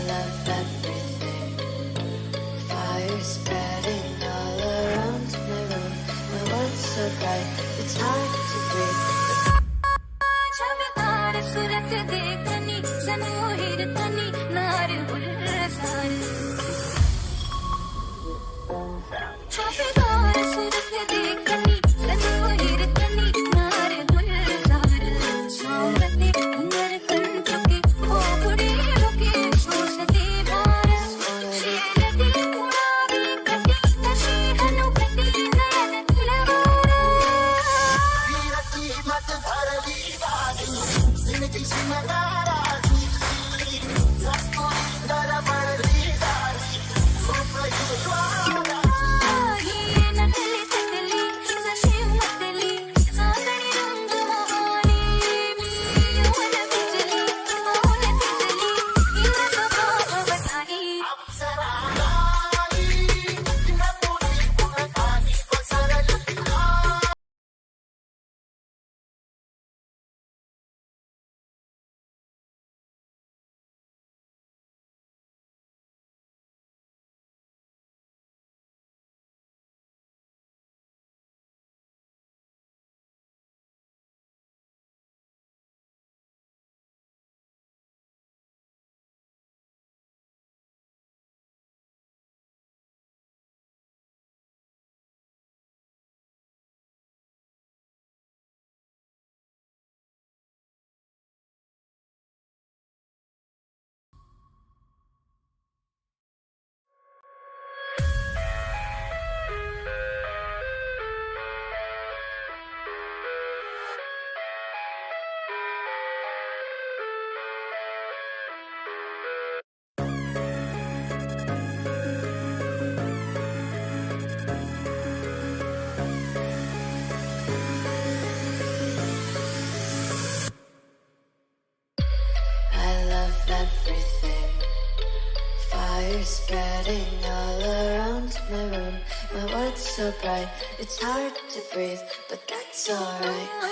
love everything. Fire spreading all around my room. My world's so bright, it's hard to breathe. Everything, fire spreading all around my room. My world's so bright, it's hard to breathe, but that's alright.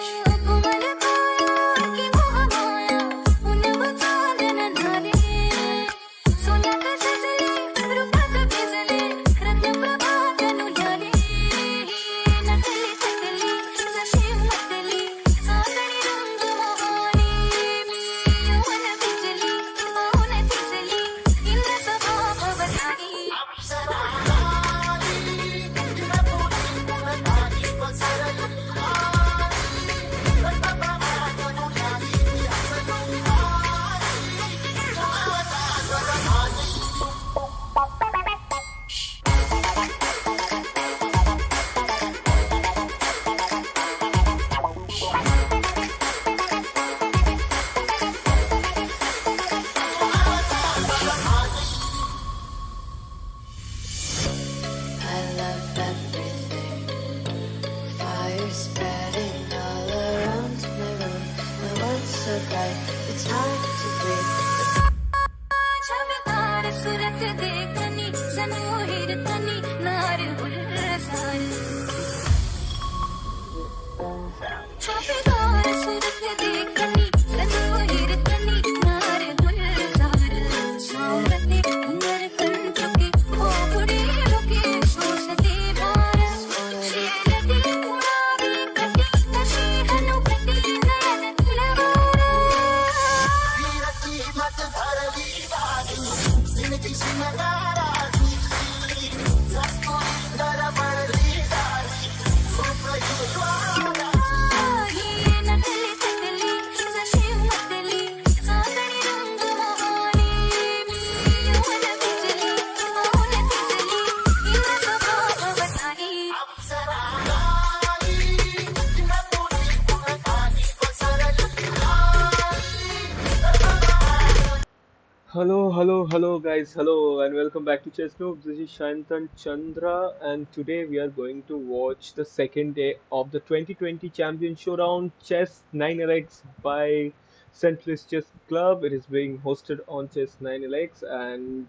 Hello guys, hello and welcome back to Chess Noob. This is Shantan Chandra and today we are going to watch the second day of the 2020 Champion Showdown Chess 9LX by St. Louis Chess Club. It is being hosted on Chess 9LX and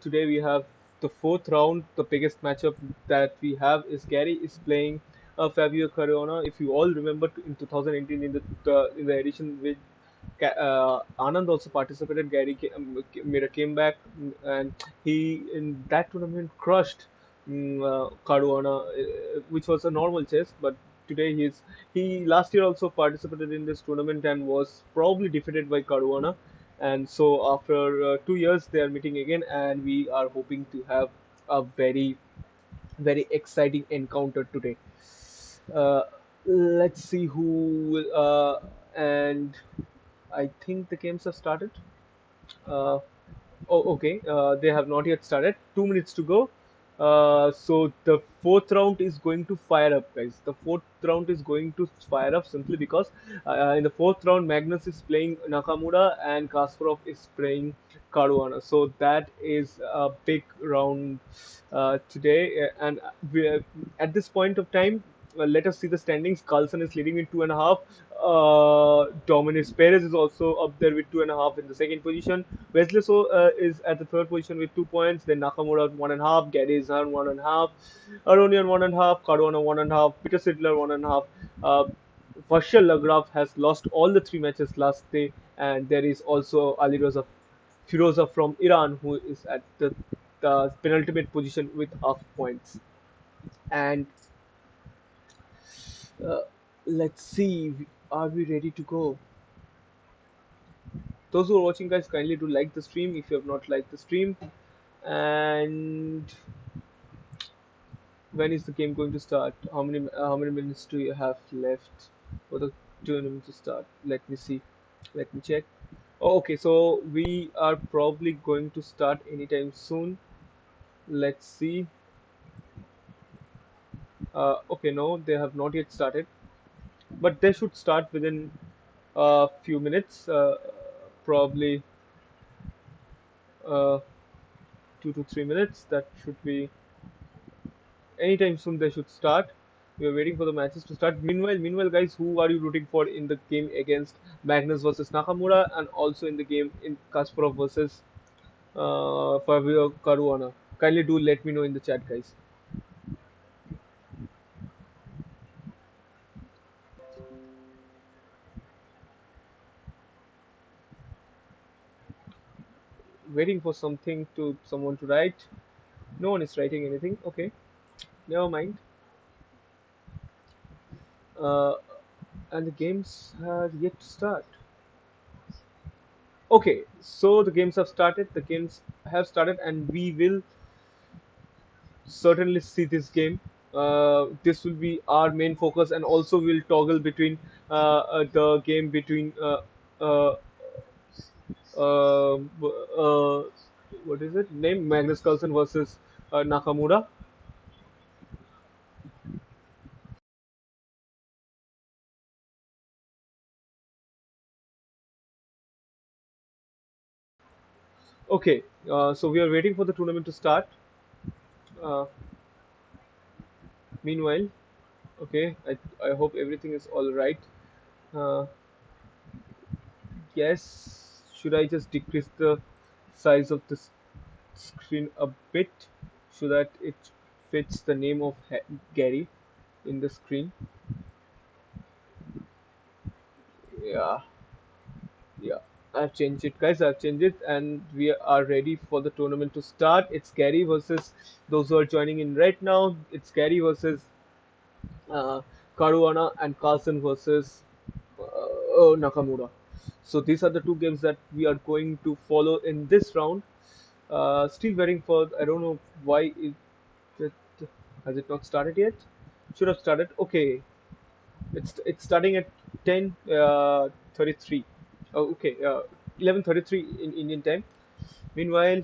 today we have the fourth round, the biggest matchup that we have is Gary is playing Fabio Caruana. If you all remember in 2018 in the edition with Anand also participated. Gary made a comeback, and he in that tournament crushed Caruana, which was a normal chess. But today he last year also participated in this tournament and was probably defeated by Caruana. And so after 2 years, they are meeting again, and we are hoping to have a very exciting encounter today. Uh, let's see who and I think the games have started. Uh, Oh, okay. They have not yet started. 2 minutes to go. So the fourth round is going to fire up, guys. The fourth round is going to fire up simply because in the fourth round, Magnus is playing Nakamura and Kasparov is playing Caruana. So that is a big round today. And at this point of time, let us see the standings. Carlson is leading in 2.5. Dominus Perez is also up there with 2.5 in the second position. Wesley So is at the third position with 2 points. Then Nakamura at 1.5. Gary is on 1.5. Aronian 1.5. Caruana 1.5. Peter Sidler 1.5. Uh, Varshil Lagraf has lost all the three matches last day, and there is also Aliroza Firoza from Iran who is at the penultimate position with half points. And uh, let's see, are we ready to go? Those who are watching, guys, kindly do like the stream if you have not liked the stream. And when is the game going to start? How many minutes do you have left for the tournament to start? Let me see. Let me check. Oh, okay, so we are probably going to start anytime soon. Let's see. Okay, no, they have not yet started, but they should start within a few minutes. Probably uh, 2 to 3 minutes. That should be anytime soon. They should start. We are waiting for the matches to start. Meanwhile, guys, who are you rooting for in the game against Magnus versus Nakamura, and also in the game in Kasparov versus Fabio Caruana? Kindly do let me know in the chat, guys. Waiting for someone to write. No one is writing anything. Okay, never mind. Uh, and the games have yet to start. Okay, so the games have started. The games have started, and we will certainly see this game. This will be our main focus, and also we'll toggle between the game between uh, uh, uh, what is it? Name Magnus Carlsen versus Nakamura. Okay, so we are waiting for the tournament to start. Uh, Meanwhile, okay, I hope everything is all right. Uh, yes, should I just decrease the size of the screen a bit so that it fits the name of Gary in the screen? Yeah, yeah. I've changed it, guys. I've changed it, and we are ready for the tournament to start. It's Gary versus those who are joining in right now. It's Gary versus uh, Caruana and Carlsen versus Nakamura. So these are the two games that we are going to follow in this round. Still waiting for. I don't know why it has it not started yet. Should have started. Okay, it's starting at 10:33. Oh, okay, 11:33 in Indian time. Meanwhile,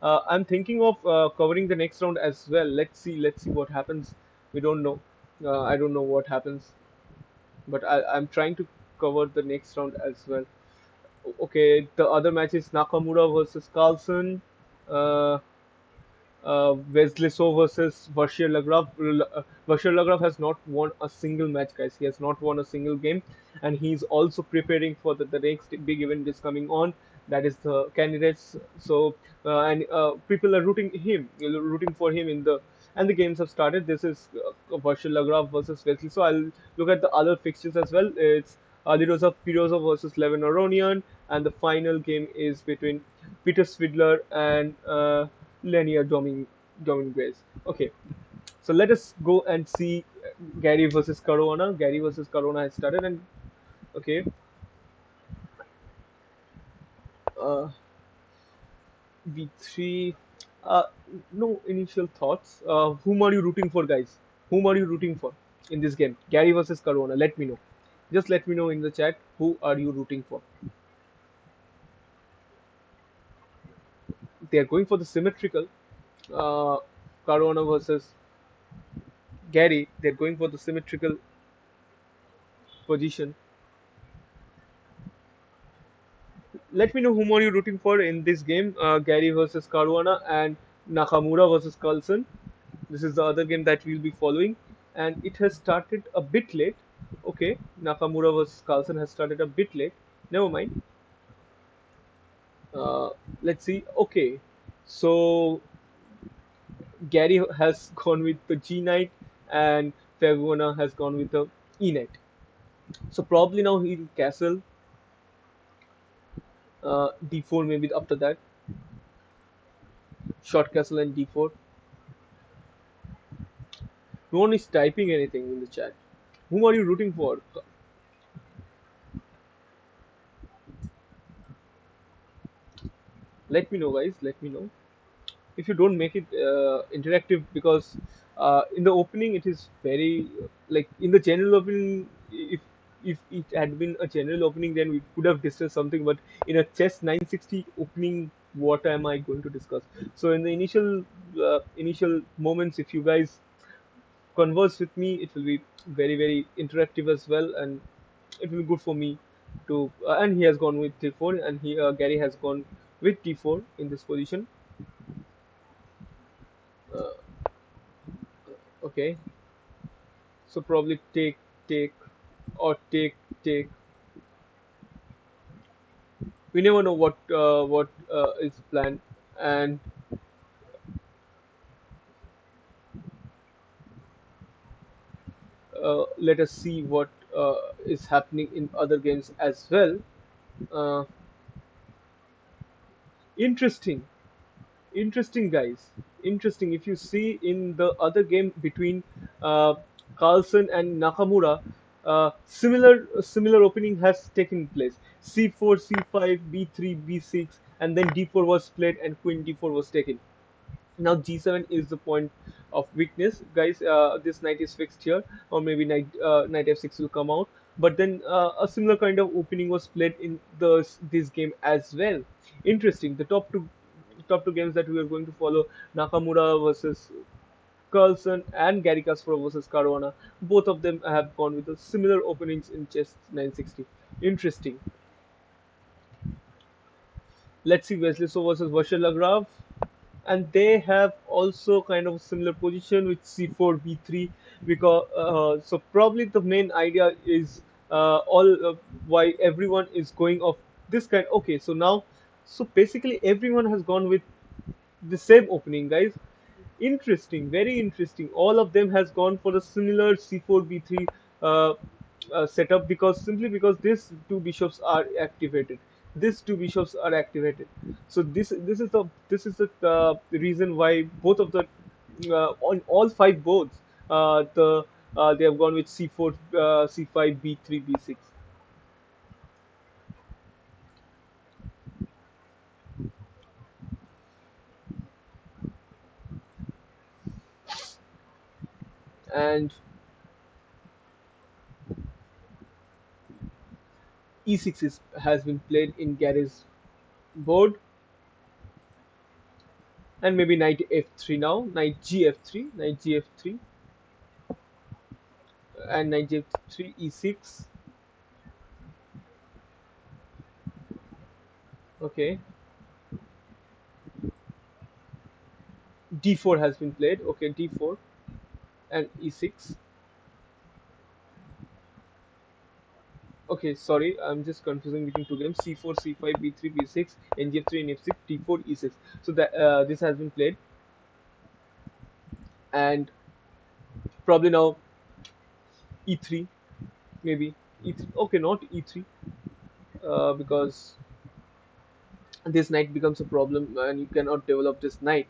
I'm thinking of covering the next round as well. Let's see what happens. We don't know. I don't know what happens, but I'm trying to cover the next round as well. Okay, the other match is Nakamura versus Carlson. Uh, Wesley So versus Varshil Lagraf. Varshil Lagraf has not won a single match, guys. He has not won a single game, and he's also preparing for the next big event is coming on. That is the candidates. So and people are rooting for him in the, and the games have started. This is Varshil Lagraf versus Wesley. So I'll look at the other fixtures as well. It's Alirosa Pirozov versus Levin Aronian, and the final game is between Peter Svidler and Lenia Dominguez. Okay, so let us go and see Gary versus Caruana. Gary versus Caruana has started, and okay, uh, V3. Uh, no initial thoughts. Whom are you rooting for, guys? Whom are you rooting for in this game? Gary versus Caruana. Let me know. Just let me know in the chat who are you rooting for. They are going for the symmetrical. Uh, Caruana versus Gary. They're going for the symmetrical position. Let me know whom are you rooting for in this game. Gary versus Caruana and Nakamura versus Carlson. This is the other game that we'll be following, and it has started a bit late. Okay, Nakamura versus Carlson has started a bit late. Never mind. Uh, let's see. Okay, so Gary has gone with the G knight, and Faguana has gone with the E knight. So probably now he'll castle D4 maybe after that. Short castle and D4. No one is typing anything in the chat. Whom are you rooting for? Let me know, guys. Let me know. If you don't make it interactive, because in the opening it is very like in the general opening, if it had been a general opening, then we could have discussed something, but in a chess 960 opening, what am I going to discuss? So in the initial moments, if you guys converse with me, it will be very interactive as well, and it will be good for me to and he has gone with d4, and he Gary has gone with d4 in this position. uh, okay, so probably take or take. We never know what is planned, and let us see what is happening in other games as well. uh, Interesting. Interesting, guys. Interesting. If you see in the other game between uh, Carlson and Nakamura, similar opening has taken place. C4, C5, B3, B6, and then D4 was played and Queen D4 was taken. Now G7 is the point of weakness, guys. This knight is fixed here, or maybe knight F6 will come out. But then a similar kind of opening was played in this game as well. Interesting. The top two games that we are going to follow: Nakamura versus Carlson and Gary Kasparov versus Caruana. Both of them have gone with the similar openings in chess 960. Interesting. Let's see Wesley So versus Vashilagraf, and they have also kind of a similar position with c4 b3, because so probably the main idea is all why everyone is going off this kind. Okay, so now, so basically everyone has gone with the same opening, guys. Interesting, very interesting. All of them has gone for a similar c4 b3 uh, setup, because simply because these two bishops are activated. These two bishops are activated. So this is the reason why both of the on all five boards they have gone with c4 c5 b3 b6. And e6 has been played in Gary's board, and maybe knight f3 now, knight gf3, and knight g3 e6. Okay, d4 has been played. Okay, d4 and e6. Okay, sorry, I'm just confusing between two games: c4, c5, b3, b6, ngf3, and f6, d4, e6. So that this has been played, and probably now e3, maybe e3. Okay, not e3, because this knight becomes a problem, and you cannot develop this knight.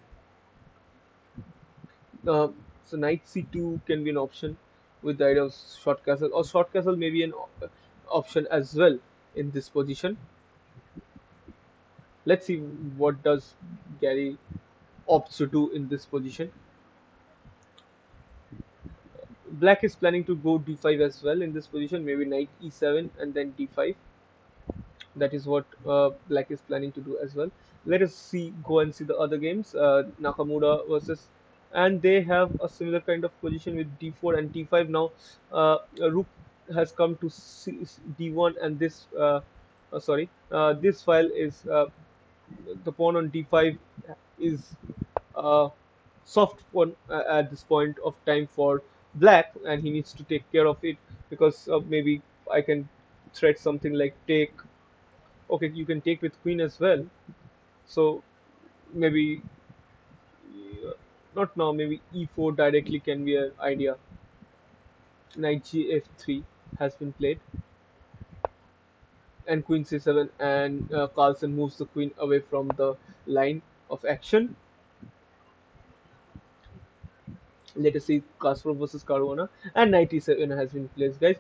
Uh, so knight c2 can be an option with the idea of short castle, or short castle may be an option as well in this position. Let's see what does Gary opts to do in this position. Black is planning to go d5 as well in this position, maybe knight e7 and then d5. That is what Black is planning to do as well. Let us see, go and see the other games. Nakamura versus, and they have a similar kind of position with d4 and d5. Now, Rook has come to d1, and this file is the pawn on d5 is a soft one at this point of time for Black, and he needs to take care of it because maybe I can thread something like take. Okay, you can take with queen as well. So maybe uh, not now. Maybe e4 directly can be an idea. Knight gf3 has been played, and queen c7, and Carlsen moves the queen away from the line of action. Let us see Kasparov versus Caruana, and knight e7 has been placed, guys.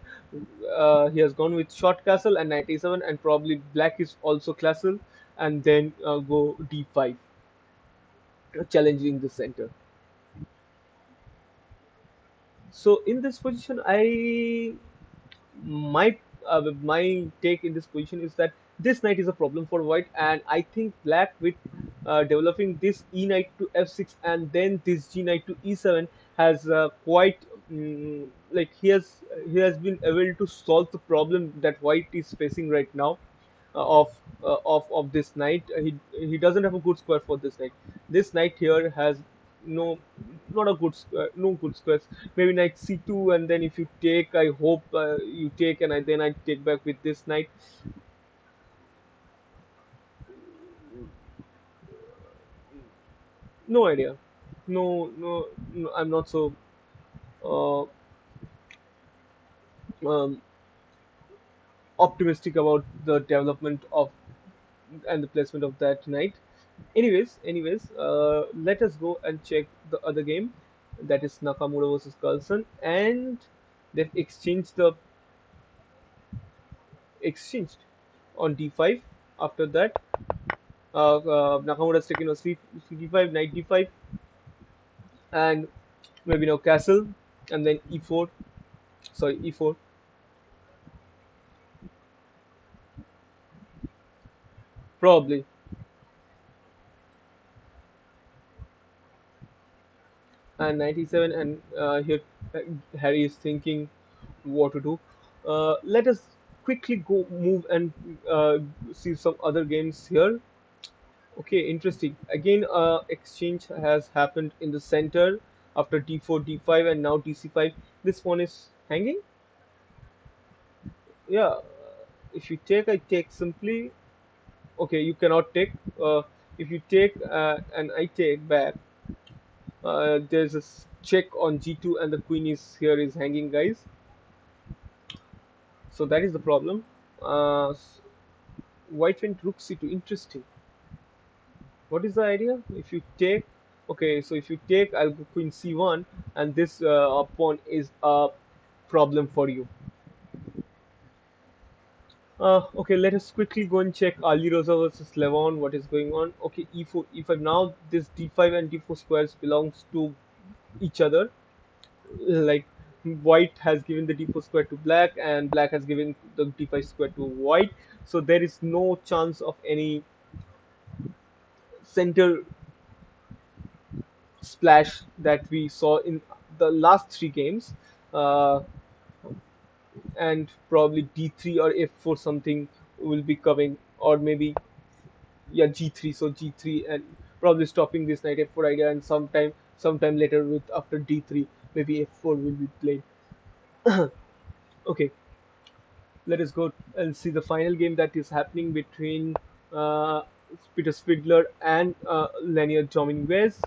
He has gone with short castle and knight e7, and probably Black is also castle, and then go d5, challenging the center. So in this position, my take in this position is that this knight is a problem for white, and I think Black with developing this e knight to f6 and then this g knight to e7 has quite like he has been able to solve the problem that white is facing right now of this knight. He doesn't have a good square for this knight. This knight here has no not a good square, no good squares. Maybe knight c2, and then if you take, I hope you take, and then I take back with this knight. No idea. No, no, no, I'm not so uh, um, optimistic about the development of and the placement of that knight. Anyways, let us go and check the other game, that is Nakamura versus Carlsen, and they've exchanged on d5. After that, Nakamura's taken a c5, knight d5, and maybe now castle, and then e4. Sorry, e4. Probably, and 97, and here Harry is thinking what to do. Let us quickly go move and see some other games here. Okay, interesting. Again, exchange has happened in the center after d4, d5, and now dc5. This one is hanging. Yeah, if you take, I take simply. Okay, you cannot take. If you take and I take back, there's a check on g2, and the queen is here is hanging, guys. So that is the problem. White went rook c2. Interesting. What is the idea? If you take, okay, so if you take, I'll go queen c1, and this pawn is a problem for you. Okay, let us quickly go and check Ali Rosa versus Levon. What is going on? Okay, e4, e5. Now this d5 and d4 squares belongs to each other. Like white has given the d4 square to black, and black has given the d5 square to white. So there is no chance of any center splash that we saw in the last three games, uh, and probably d3 or f4 something will be coming, or maybe yeah g3. So g3, and probably stopping this knight f4 idea, and sometime later with after d3 maybe f4 will be played. Okay, let us go and see the final game that is happening between uh, Peter Spidler and Linear Dominguez.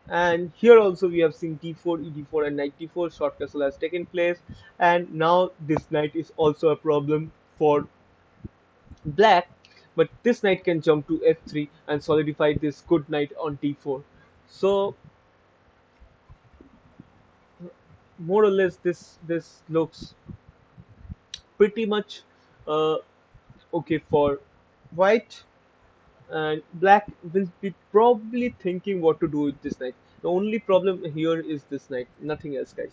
And here also we have seen d4, e4, and knight d4. Short castle has taken place, and now this knight is also a problem for black. But this knight can jump to f3 and solidify this good knight on d4. So more or less, this looks pretty much uh, okay for white, and black will be probably thinking what to do with this knight. The only problem here is this knight, nothing else, guys.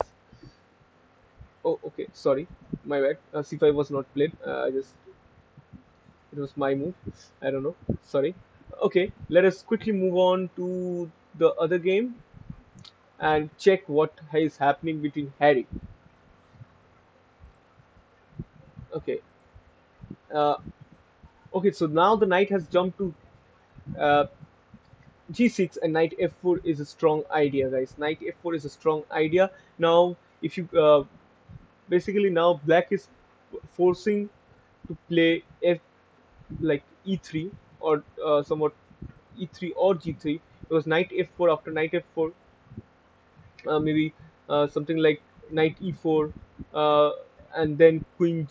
Oh, okay, sorry, my bad. C5 was not played. I just it was my move. I don't know. Sorry. Okay, let us quickly move on to the other game and check what is happening between Harry. Okay. Uh, okay, so now the knight has jumped to uh, g6, and knight f4 is a strong idea, guys. Knight f4 is a strong idea. Now, if you basically now black is forcing to play f like e3 or somewhat e3 or g3, because knight f4, after knight f4, maybe something like knight e4, uh, and then queen,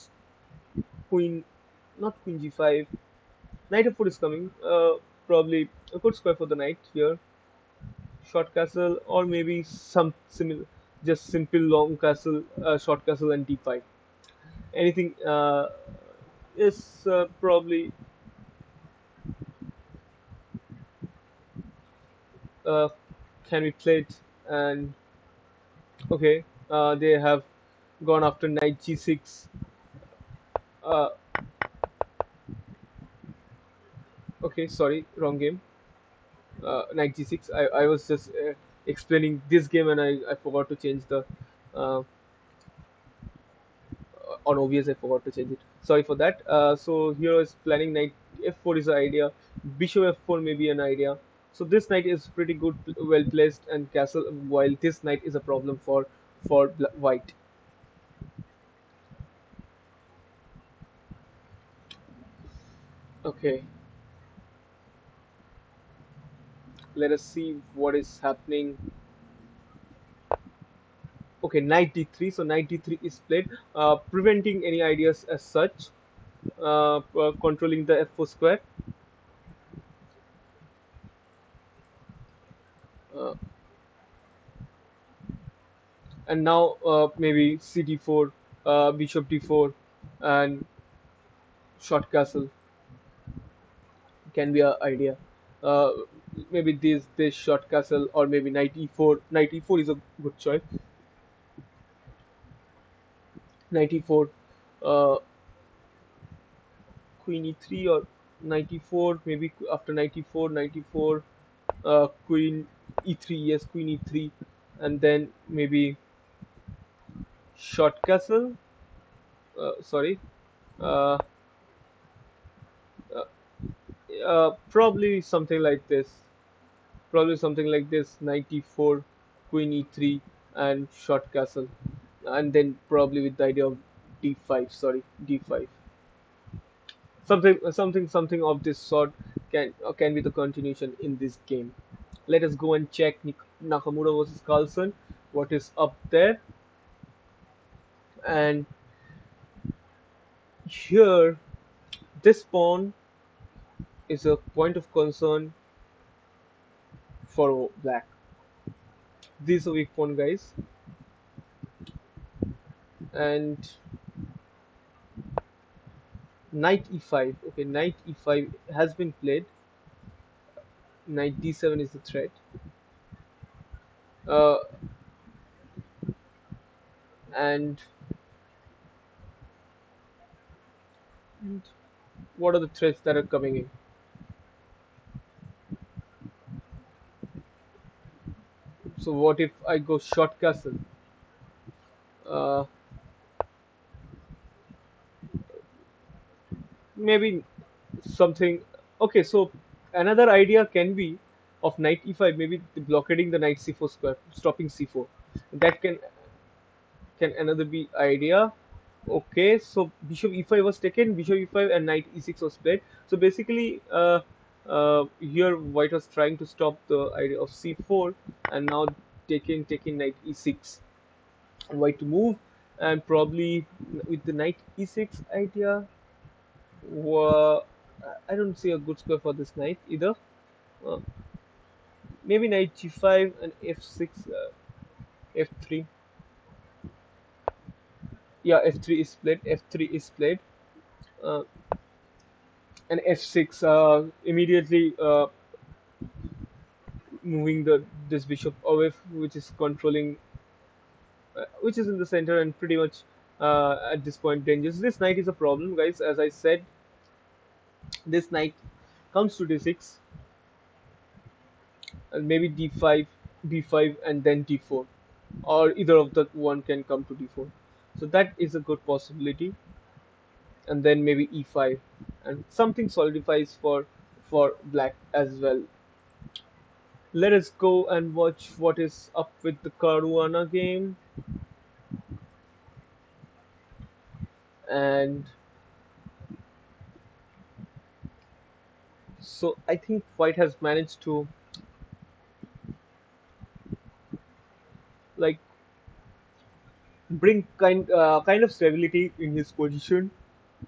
not queen g5. Knight f4 is coming. Probably a good square for the knight here. Short castle, or maybe some similar, just simple long castle, short castle, and d5. Anything is probably uh, can be played. And okay, they have gone after knight g6. Uh, okay, sorry, wrong game. Knight g6. I was just explaining this game, and I forgot to change the on OBS. I forgot to change it. Sorry for that. So here is planning knight f4 is an idea. Bishop f4 may be an idea. So this knight is pretty good, well placed, and castle. While this knight is a problem for white. Okay, let us see what is happening. Okay, knight d3. So knight d3 is played, preventing any ideas as such. Controlling the f4 square. Uh, and now maybe cd4, bishop d4, and short castle can be an idea. Uh, Maybe this short castle, or maybe knight e4. Knight e4 is a good choice. Knight e4, uh, queen e3, or knight e4. Maybe after knight e4, queen e3. Yes, queen e3, and then maybe short castle. Sorry. Uh, uh, Probably something like this. Probably something like this: knight e4, queen e3, and short castle, and then probably with the idea of d5. Sorry, d5. Something of this sort can be the continuation in this game. Let us go and check Nakamura versus Carlson. What is up there? And here, this pawn is a point of concern for black. This is a weak pawn, guys. And knight e5. Okay, knight e5 has been played. Knight d7 is the threat. Uh, and what are the threats that are coming in? So what if I go short castle? Uh, Maybe something. Okay, so another idea can be of knight e5, maybe blockading the knight c4 square, stopping c4. That can another be idea. Okay, so bishop e5 was taken, bishop e5 and knight e6 was played. So basically, here white was trying to stop the idea of c4, and now taking knight e6, and white to move, and probably with the knight e6 idea, uh, I don't see a good square for this knight either. Uh, Maybe knight g5 and f6, f3. Yeah, f3 is played. F3 is played. Uh, and f6 immediately moving the this bishop away, which is controlling, which is in the center and pretty much at this point dangerous. This knight is a problem, guys. As I said, this knight comes to d6 and maybe d5, b5, and then d4, or either of the one can come to d4. So that is a good possibility, and then maybe e5, and something solidifies for black as well. Let us go and watch what is up with the Caruana game. And so I think White has managed to like bring kind of stability in his position,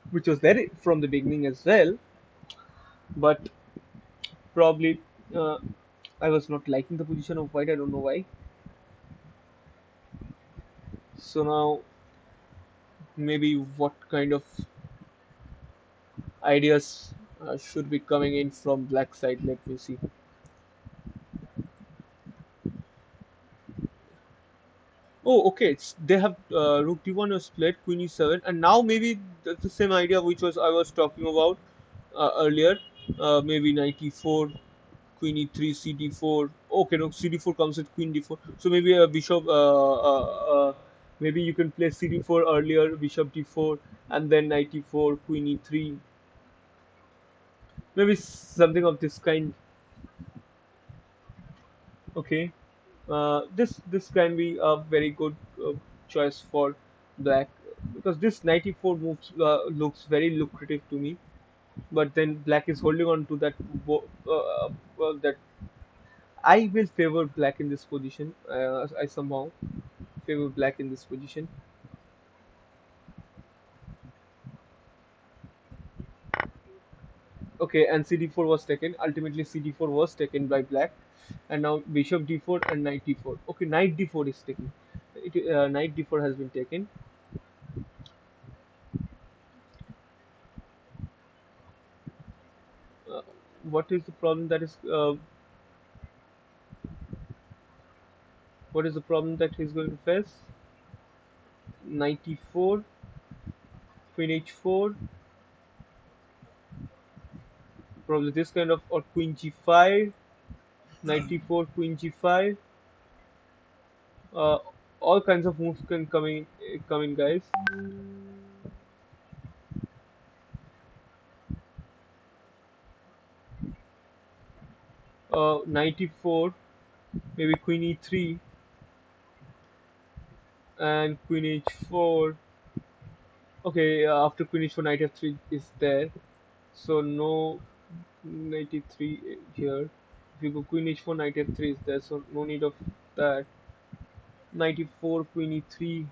which was there from the beginning as well. But probably uh, I was not liking the position of White. I don't know why. So now maybe what kind of ideas should be coming in from Black side? Let me see. Oh, okay. They have Rook D1 was played, Queen E7, and now maybe that's the same idea which was I was talking about earlier. Maybe Knight E4, Queen E3, CD4. Okay, no, CD4 comes with Queen D4. So maybe a Bishop. Maybe you can play CD4 earlier, Bishop D4, and then Knight E4, Queen E3. Maybe something of this kind. Okay. This can be a very good choice for black, because this 94 moves looks very lucrative to me. But then black is holding on to that. That I will favor black in this position. I somehow favor black in this position. Okay, and CD4 was taken. Ultimately, CD4 was taken by black, and now bishop d4 and knight d4. Okay, knight d4 is taken. Knight d4 has been taken. Uh, what is the problem that is what is the problem that he's going to face? Knight e4, queen h4, probably this kind of, or queen g5, knight e4, queen g5. Uh, all kinds of moves can come in, guys. Knight e4, maybe queen e3, and queen h4. Okay, after queen h4, knight f3 is there, so no knight e3 here. If you go queen h4, knight f3 is there, so no need of that. Knight e4, queen e3,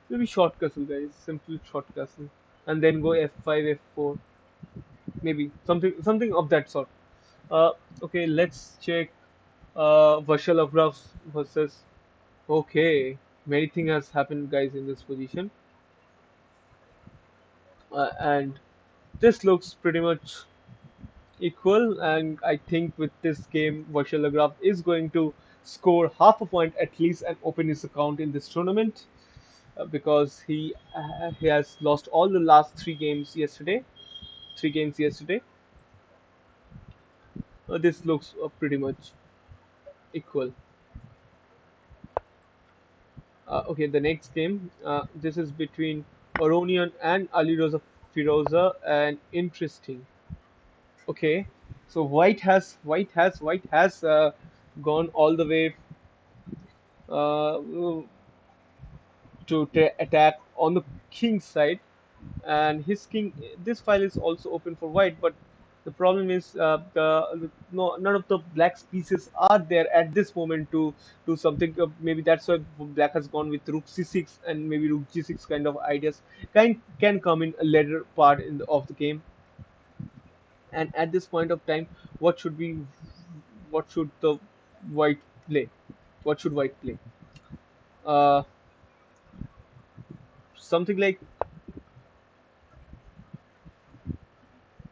maybe short castle, guys, simple short castle, and then go f5, f4, maybe something of that sort. Uh, okay, let's check Vashalavgraf versus. Okay, many things has happened, guys, in this position, and this looks pretty much equal. And I think with this game, Vashalavgraf is going to score half a point at least and open his account in this tournament, because he has lost all the last three games yesterday. Three games yesterday. This looks pretty much equal. Okay, the next game. This is between Oronian and Aliroza Firoza, and interesting. Okay, so white has gone all the way. Uh, to attack on the king's side, and his king. This file is also open for white, but the problem is no, none of the black's pieces are there at this moment to do something. Maybe that's why black has gone with rook c6, and maybe rook g6 kind of ideas can come in a later part of the game. And at this point of time, what should we what should the white play? What should white play? Uh, Something like,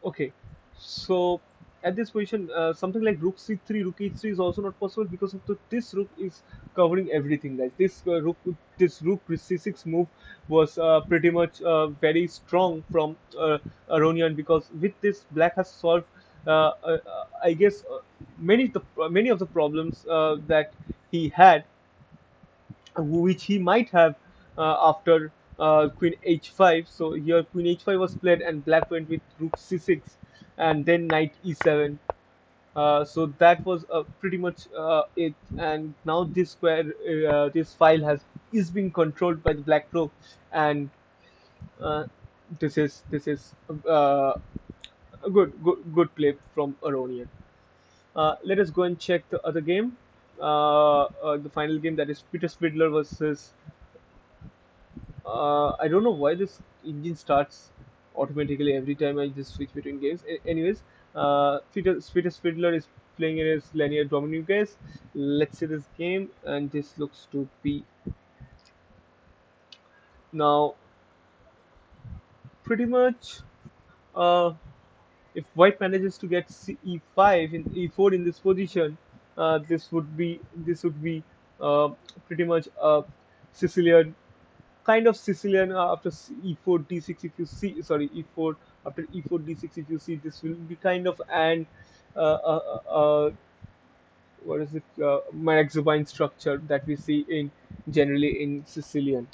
okay, so at this position, something like rook c3, rook h3 is also not possible because of this rook is covering everything, guys. This rook c6 move was pretty much very strong from Aronian, because with this black has solved, I guess, many of the problems that he had, which he might have after queen h5. So here queen h5 was played and black went with rook c6 and then knight e7. So that was pretty much it. And now this file is being controlled by the black rook, and uh, this is a good play from Aronian. Let us go and check the other game. The final game, that is Peter Spidler versus, I don't know why this engine starts automatically every time I just switch between games. Anyways, Peter Fiddler is playing in his linear Dominguez. Let's see this game, and this looks to be now pretty much. Uh, if White manages to get e5 in e4 in this position, this would be uh, pretty much a Sicilian kind of Sicilian after e4 d6. If you see, sorry, e4 after e4 d6, if you see, this will be kind of an what is it, Marexovine structure that we see in generally in Sicilian.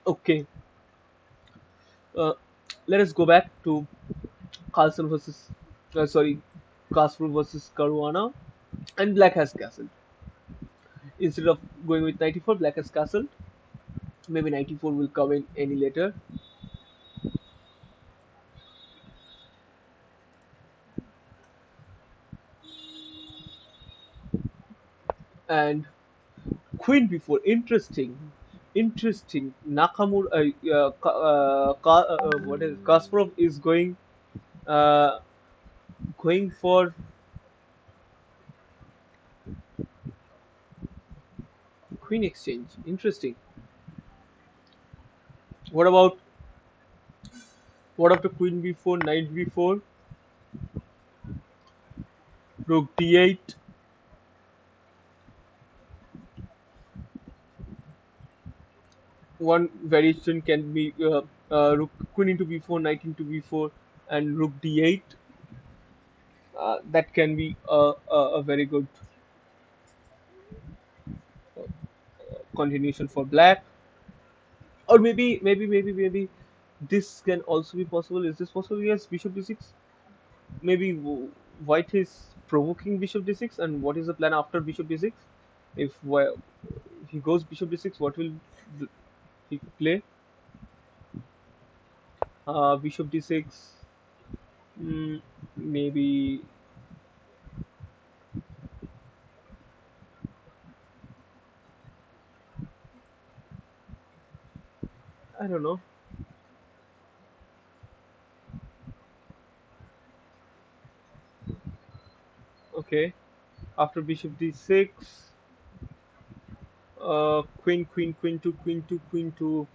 Okay, uh, let us go back to Carlson versus, sorry, Kasparov versus Caruana, and Black has castled. Instead of going with 94, Black has castled. Maybe 94 will come in any later. And Queen before, interesting. Nakamura, what is Kasparov is uh, going for Queen exchange. Interesting. What about what after Queen before, Knight before, Rook d8? One variation can be Rook Queen into b4, Knight into b4, and Rook d8. That can be a very good continuation for Black. Or maybe this can also be possible. Is this possible? Yes, Bishop d6. Maybe White is provoking Bishop d6, and what is the plan after Bishop d6? If he goes Bishop d6, what will he play? Bishop d6. Maybe, I don't know. Okay, after Bishop d6, queen to.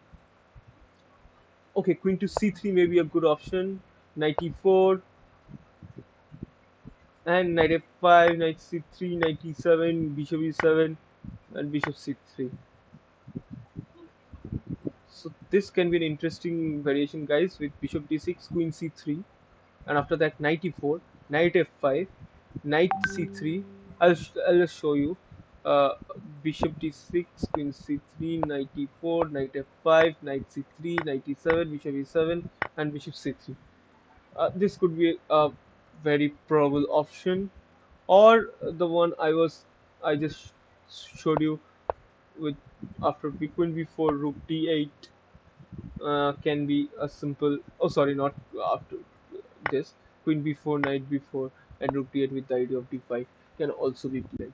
Okay, queen to c3 may be a good option. Knight e4 and knight f5, knight c3, knight e7, bishop e7, and bishop c3. So this can be an interesting variation, guys, with bishop d6, queen c3, and after that knight e4, knight f5, knight c3. I'll just show you. Uh, bishop d6, queen c3, knight e4, knight f5, knight c3, knight e7, bishop e7, and bishop c3. This could be a very probable option, or the one I just showed you with after queen b4, rook d8 can be a simple. Oh, sorry, not after this. Queen b4, knight b4, and rook d8 with the idea of d5 can also be played.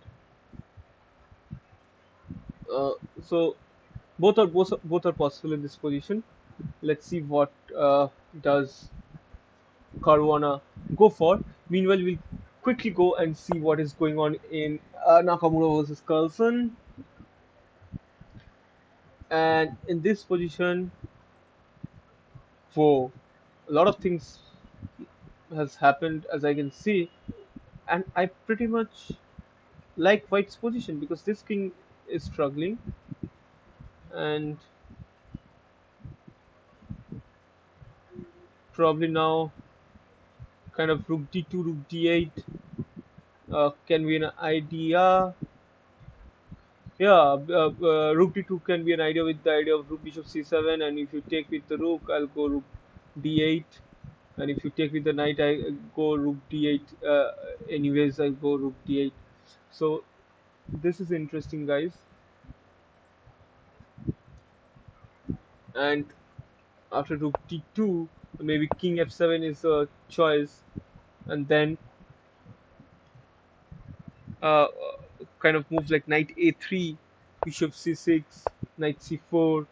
Uh, so both are possible in this position. Let's see what does Caruana go for. Meanwhile, we'll quickly go and see what is going on in Nakamura versus Carlson. And in this position, for a lot of things has happened as I can see, and I pretty much like White's position because this king is struggling, and probably now kind of rook d2, rook d8 can be an idea. Yeah, rook d2 can be an idea with the idea of rook bishop c7, and if you take with the rook, I'll go rook d8, and if you take with the knight, I go rook d8. Anyways, I go rook d8. So this is interesting, guys. And after rook d2, maybe king f7 is a choice, and then kind of moves like knight a3, bishop c6, knight c4.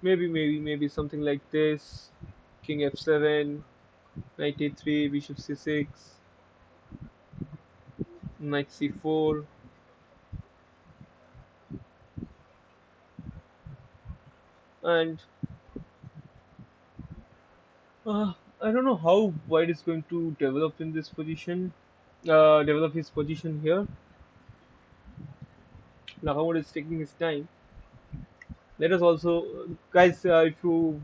Maybe something like this. King f7, knight a3, bishop c6, knight c4, and I don't know how White is going to develop in this position. Develop his position here. Nakamura is taking his time. Let us also, guys, if you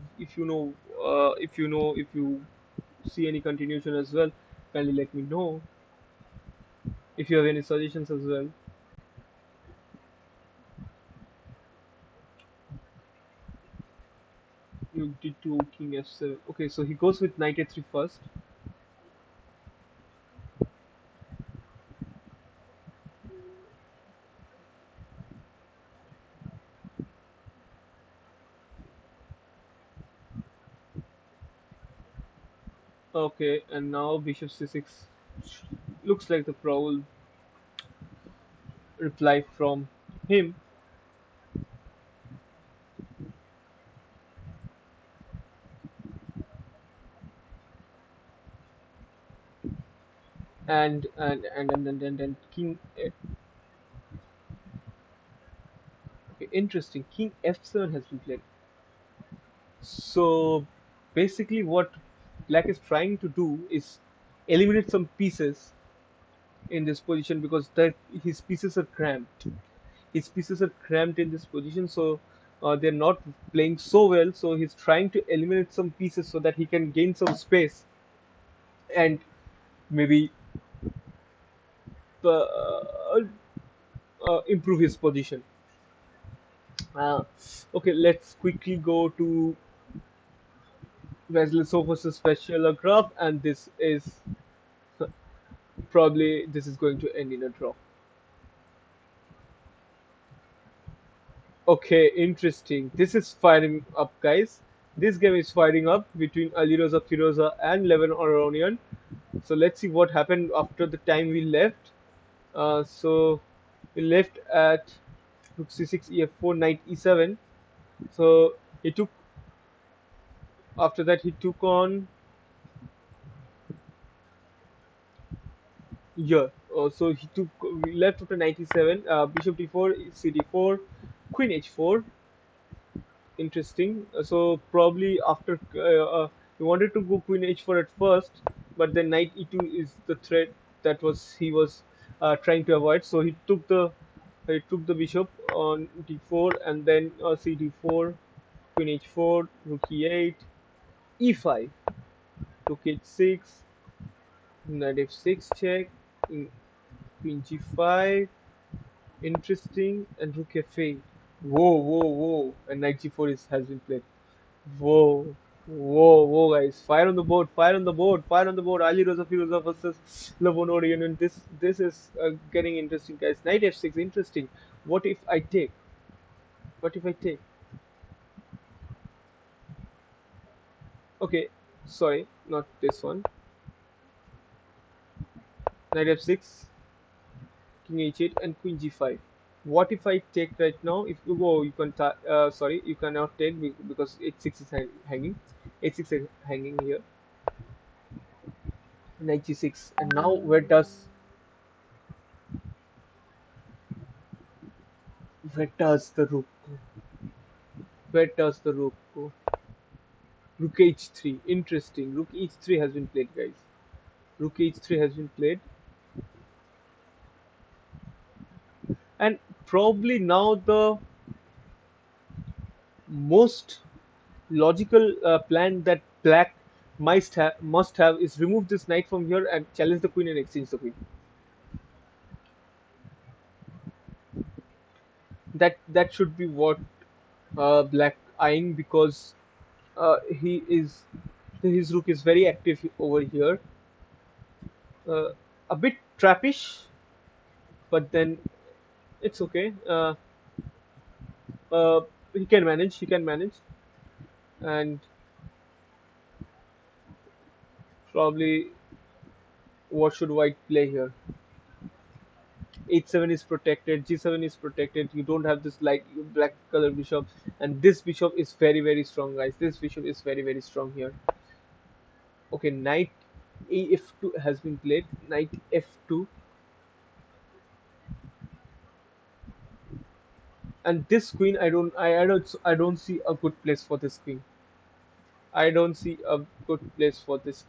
see any continuation as well, kindly let me know. If you have any suggestions as well. You did to king f7. Okay, so he goes with knight a3 first. Okay, and now bishop c6 looks like the probable reply from him. And king. Okay, interesting. King f7 has been played. So basically, what Black is trying to do is eliminate some pieces in this position because that his pieces are cramped. His pieces are cramped in this position, so they're not playing so well. So he's trying to eliminate some pieces so that he can gain some space and maybe improve his position. Uh, okay, let's quickly go to Wesley versus Special Graph, and this is probably this is going to end in a draw. Okay, interesting. This is firing up, guys. This game is firing up between Alirosa Firoza and Levin Oronian. So let's see what happened after the time we left. So we left at rook c6, ef4, knight e7. So he took after that he took on here. So he took we left after knight e7, bishop d4, c d4, queen h4. Interesting. So probably after he wanted to go queen h4 at first, but then knight e2 is the threat that he was trying to avoid. So he took the bishop on d4 and then c d4, queen h4, rook e8, e5, rook h6, Knight f6 check. Queen g5. Interesting. And rook f8. Whoa, whoa, whoa. And knight g4 has been played. Whoa. Whoa, whoa, guys! Fire on the board! Fire on the board! Fire on the board! Ali Rosa Firoza versus Lavono Union. This is getting interesting, guys. Knight f6, interesting. What if I take? What if I take? Okay, sorry, not this one. Knight f6, king h8, and queen g5. What if I take right now? If you go, you can. Sorry, you cannot take because h6 is hanging. H6 is hanging here. Knight g6, and now where does the rook go? Where does the rook go? Rook h3. Interesting. Rook h3 has been played, guys. Rook h3 has been played, and probably now the most logical plan that black must have is remove this knight from here and challenge the queen and exchange the queen. That should be what black eyeing, because he is his rook is very active over here. Uh, a bit trappish, but then it's okay. Uh, he can manage. He can manage, and probably what should white play here? H7 is protected, G7 is protected. You don't have this light black color bishop, and this bishop is very very strong, guys. This bishop is very very strong here. Okay, knight af2 has been played. Knight f2, and this queen, I don't see a good place for this queen. I don't see a good place for this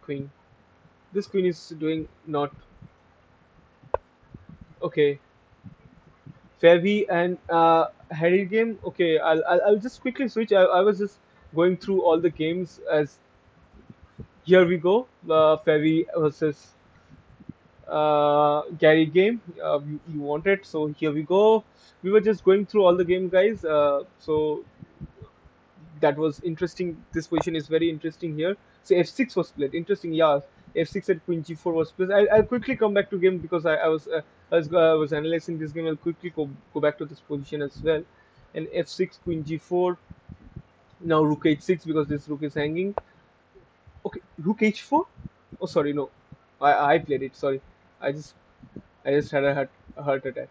queen. This queen is doing not okay. Favi and Harry game. Okay, I'll just quickly switch. I was just going through all the games as here we go. Favi versus Gary game. You wanted, so here we go. We were just going through all the game, guys. So that was interesting. This position is very interesting here. So f6 was split. Interesting, yeah. F6 and queen g4 was split. I'll quickly come back to game because I was analyzing this game. I'll quickly go back to this position as well. And f6, queen g4. Now rook h6 because this rook is hanging. Okay, rook h4. Oh, sorry, no. I played it. Sorry, I just I just had a heart attack.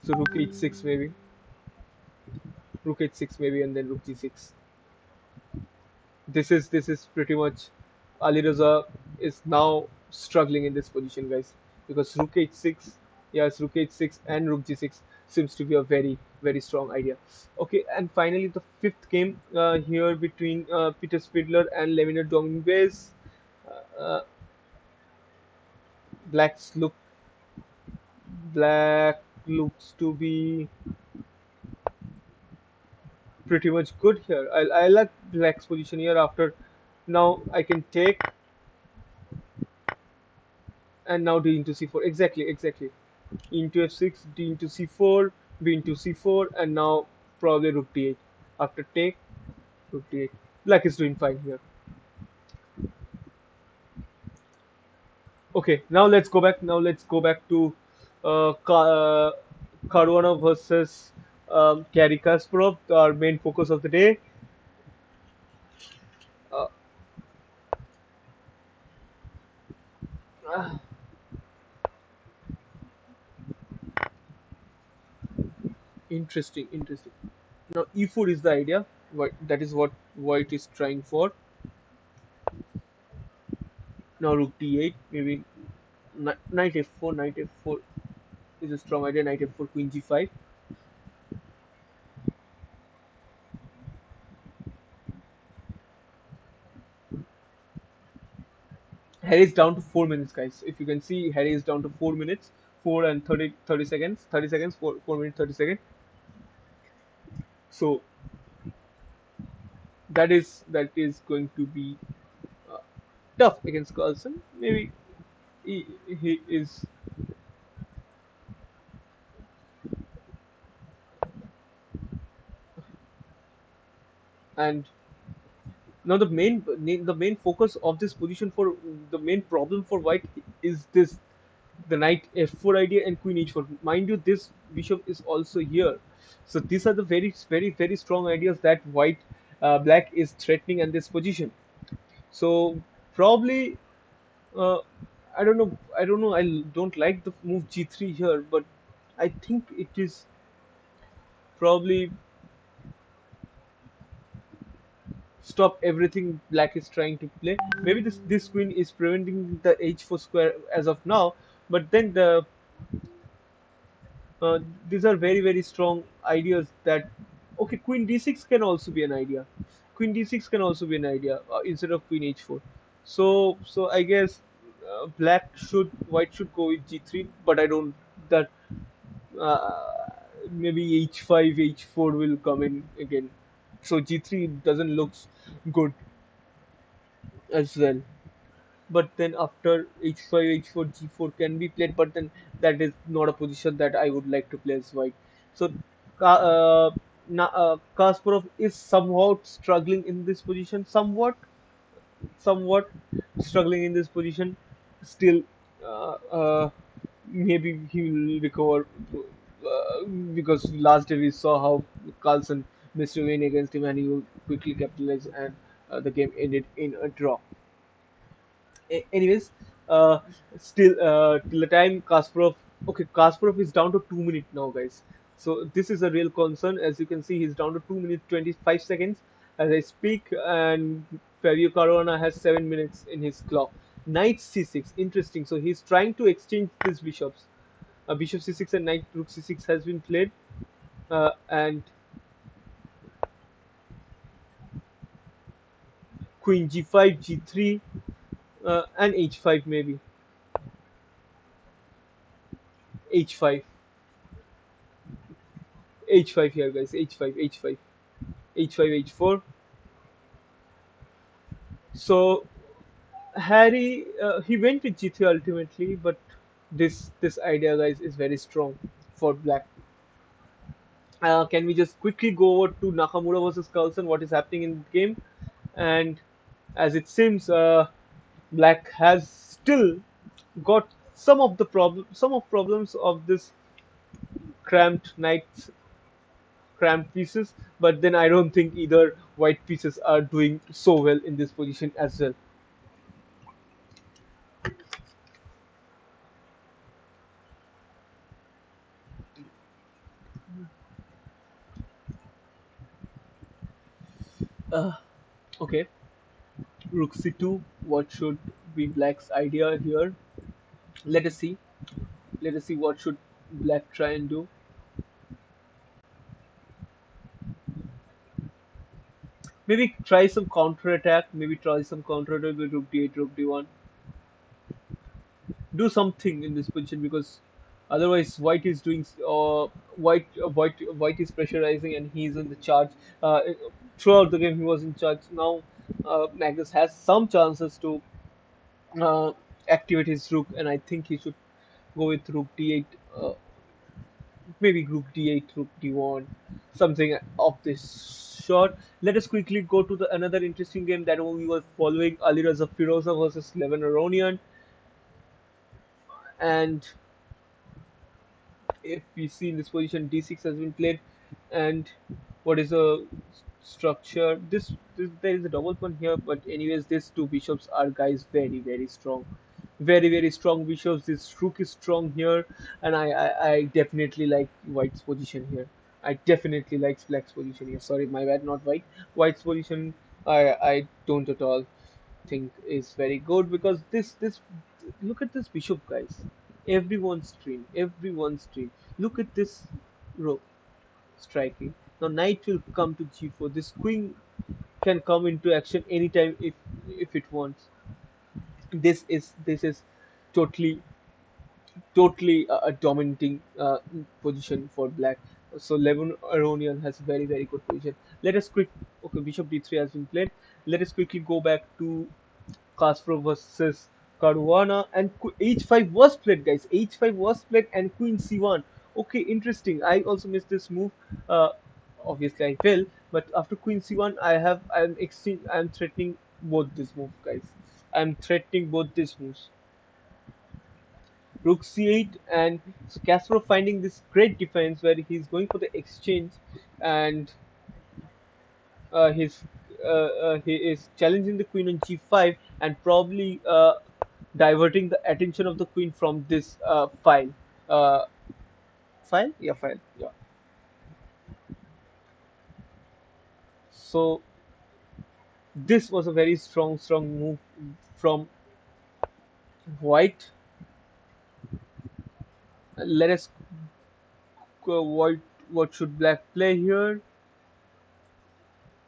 So rook h6 maybe. Rook h6 maybe, and then rook g6. This is pretty much Ali Raza is now struggling in this position, guys, because rook h6, yes, rook h6 and rook g6 seems to be a very very strong idea. Okay, and finally the fifth game here between Peter Spidler and Leviner Dominguez. Uh, blacks look Black looks to be pretty much good here. I like black's position here after now I can take, and now d into c4. Exactly, exactly. E into f6, d into c4, b into c4, and now probably rook d8. After take, rook d8. Black is doing fine here. Okay, now let's go back. Now let's go back to Caruana versus Gary Kasparov, our main focus of the day. Uh, Interesting, interesting. Now e4 is the idea. That is what white is trying for. Now rook d8, maybe knight f4. Knight f4 is a strong idea. Knight f4, queen g5. Harry is down to 4 minutes, guys. If you can see, Harry is down to 4 minutes, 4 and 30 seconds, 30 seconds, 4 minutes 30 seconds. So that is going to be tough against Carlsen. Maybe he is. And now the main focus of this position for the main problem for white is this the knight f4 idea and queen h4. Mind you, this bishop is also here, so these are the very strong ideas that black is threatening in this position. So probably uh, I don't know, I don't like the move g3 here, but I think it is probably stop everything black is trying to play. Maybe this queen is preventing the h4 square as of now, but then uh, these are very strong ideas that okay, queen d6 can also be an idea. Queen d6 can also be an idea instead of queen h4. So I guess white should go with g3, but I don't that uh, maybe h5 h4 will come in again. So g3 doesn't look good as well. But then after h5, h4, g4 can be played, but then that is not a position that I would like to play as white. So Kasparov is somewhat struggling in this position, somewhat struggling in this position. Still, uh, uh, maybe he will recover because last day we saw how Carlsen missed a win against him and he will quickly capitalize and the game ended in a draw. Anyways, uh, still till the time Kasparov. Okay, Kasparov is down to 2 minutes now, guys. So this is a real concern. As you can see, he's down to 2 minutes 25 seconds as I speak, and Fabio Caruana has 7 minutes in his clock. Knight c6, interesting. So he's trying to exchange these bishops. Bishop c6 and knight rook c6 has been played, and queen g5, g3, and h5 maybe h5. H5 here, guys. H5, H5, H5, H4. So Harry, he went with G3 ultimately, but this idea, guys, is very strong for Black. Can we just quickly go over to Nakamura versus Carlsen? What is happening in the game? And as it seems, Black has still got some of problems of this cramped knight cramped pieces, but then I don't think either white pieces are doing so well in this position as well. Uh, okay, Rook C2. What should be Black's idea here? Let us see. Let us see what should Black try and do. Maybe try some counter attack. Maybe try some counter attack with Rook D8, Rook D1. Do something in this position because otherwise White is doing White is pressurizing and he's in the charge. Uh, Throughout the game he was in charge. Now Magnus has some chances to uh, activate his rook, and I think he should go with Rook D8. Maybe Rook D8, Rook D1, something of this sort. Let us quickly go to the another interesting game that we were following: Ali Raza Firoza versus Levin Aronian. And if we see in this position, D6 has been played, and what is the structure? This there is a double pawn here, but anyways, these two bishops are guys very strong, very strong bishops. This rook is strong here, and I definitely like White's position here. I definitely like Black's position here. Sorry, my bad, not White. White's position I don't at all think is very good because this look at this bishop, guys. Everyone's stream. Look at this rook striking. Now knight will come to g4. This queen can come into action anytime if it wants. This is totally a dominating position for black. So Levin Aronian has very good position. Let us quick Okay, bishop d3 has been played. Let us quickly go back to Kasparov versus Caruana, and h5 was played, guys. H5 was played and queen c1. Okay, interesting. I also missed this move. Uh, Obviously I will, but after queen c1, I'm threatening both these moves, guys. I'm threatening both these moves. Rook c8, and so Kasparov finding this great defense where he's going for the exchange, and he's he is challenging the queen on g5 and probably diverting the attention of the queen from this uh, file, yeah. So this was a very strong move from white. Let us go. What should black play here?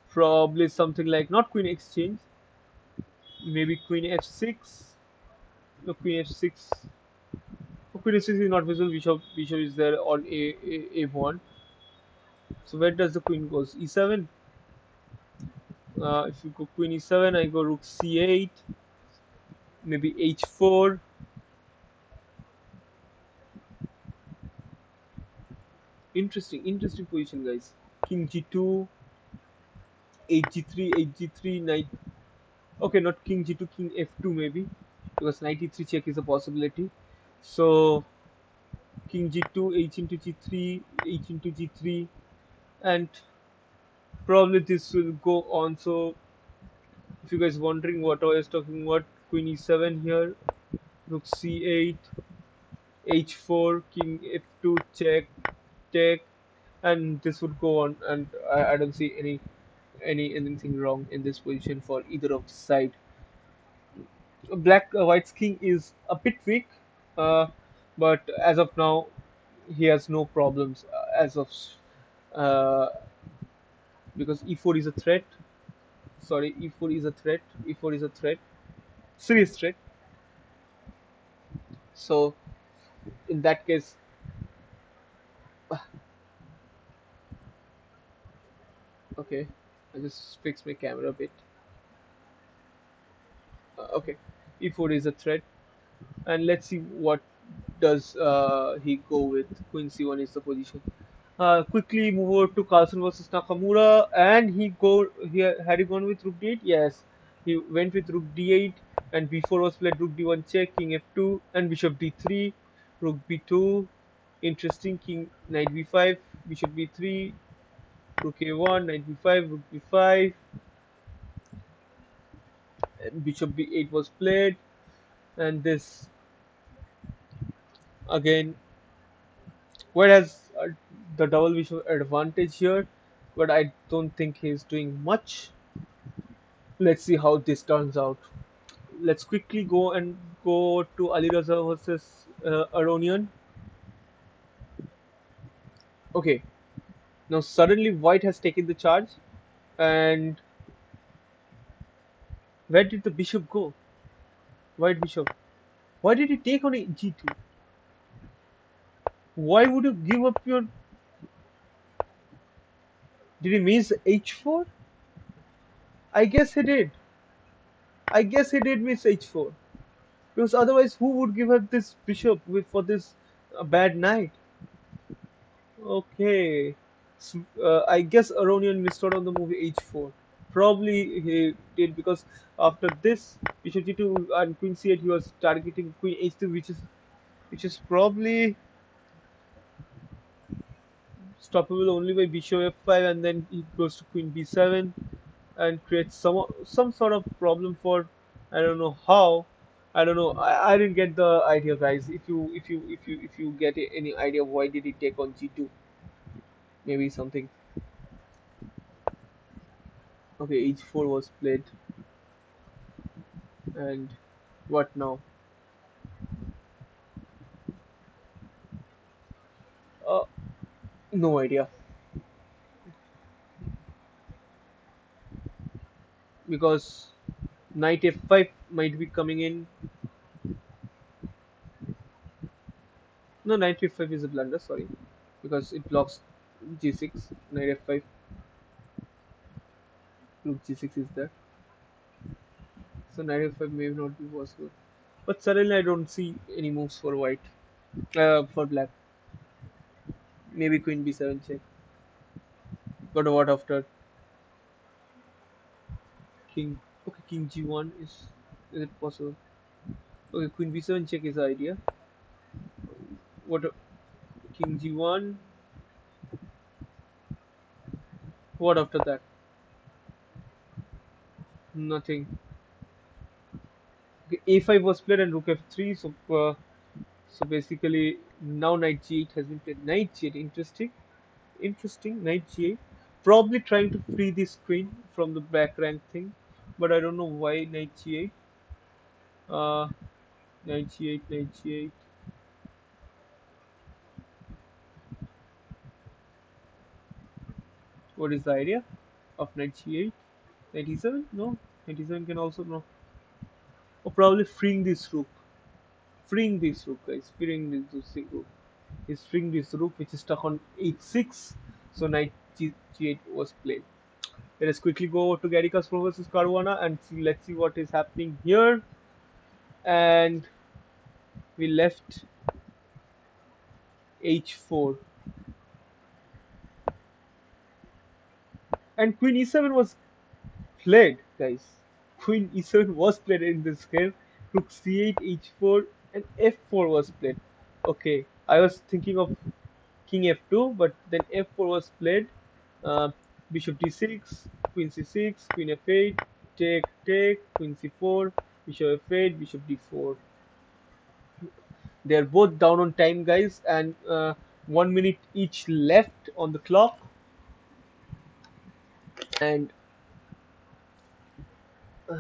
Probably something like not queen exchange, maybe queen f6. No, queen f6. Oh, queen f6 is not visible. Bishop is there on a1. So where does the queen goes? E7. If you go queen e7, I go rook c8, maybe h4. Interesting position, guys. King g2, h g3, knight. Okay, not king g2, king f2 maybe, because knight e3 check is a possibility. So king g2, h into g3, h into g3, and probably this will go on. So if you guys wondering what I was talking about, queen e7 here, rook c8, h4, king f2 check, check, and this would go on. And I don't see anything wrong in this position for either of the side. White's king is a bit weak, uh, but as of now he has no problems as of uh, because e4 is a threat. Sorry, e4 is a threat. E4 is a threat, serious threat. So in that case, okay, I just fixed my camera a bit. Okay, e4 is a threat, and let's see what does he go with. Queen c1 is the position. Quickly move over to Carlsen versus Nakamura, and had he gone with rook d8? Yes, he went with rook d8, and b4 was played. Rook d1 check, king f2, and bishop d3, rook b2. Interesting, king knight b5, bishop b3, rook a1, knight b5, rook b5, and bishop b8 was played, and this again. White has the double bishop advantage here, but I don't think he's doing much. Let's see how this turns out. Let's quickly go to Aliraza versus Aronian. Okay, now suddenly White has taken the charge, and where did the bishop go? White bishop. Why did he take on a g2? Why would you give up your? Did he miss h4? I guess he did. I guess he did miss h4, because otherwise, who would give up this bishop for this bad knight? Okay, so, I guess Aronian missed out on the movie h4. Probably he did because after this bishop g2 and queen c8, he was targeting queen h2, which is probably stoppable only by bishop f5, and then he goes to queen b7 and creates some sort of problem for, I don't know how. I don't know. I didn't get the idea, guys. If you get any idea why did he take on g2, maybe something. Okay, h4 was played, and what now? Uh, no idea, because knight f5 might be coming in. No, knight f5 is a blunder. Sorry, because it blocks g6. Knight f5, rook g6 is there. So knight f5 may not be possible. But suddenly I don't see any moves for white. For black. Maybe queen b7 check. But what after king? Okay, king g1 is it possible? Okay, queen b7 check is the idea. What king g1? What after that? Nothing. Okay, a5 was played and rook f3. So basically now knight g8 has been played. Knight g8, interesting, interesting. Knight g8, probably trying to free this queen from the back rank thing, but I don't know why knight g8. Uh, knight g8, knight g8. What is the idea of knight g8? Knight e7? No, knight e7 can also no. Or probably freeing this rook, guys, freeing this rook. He's freeing this rook which is stuck on h6. So knight g8 was played. Let us quickly go over to Gary Kasparov versus Caruana and see. Let's see what is happening here. And we left h4 and Queen e7 was played, guys. Queen e7 was played in this game. Rook c8, h4, and f4 was played. Okay, I was thinking of King f2, but then f4 was played. Uh, Bishop d6, Queen c6, Queen f8, take, take, Queen c4, Bishop f8, Bishop d4. They are both down on time, guys, and 1 minute each left on the clock. And uh,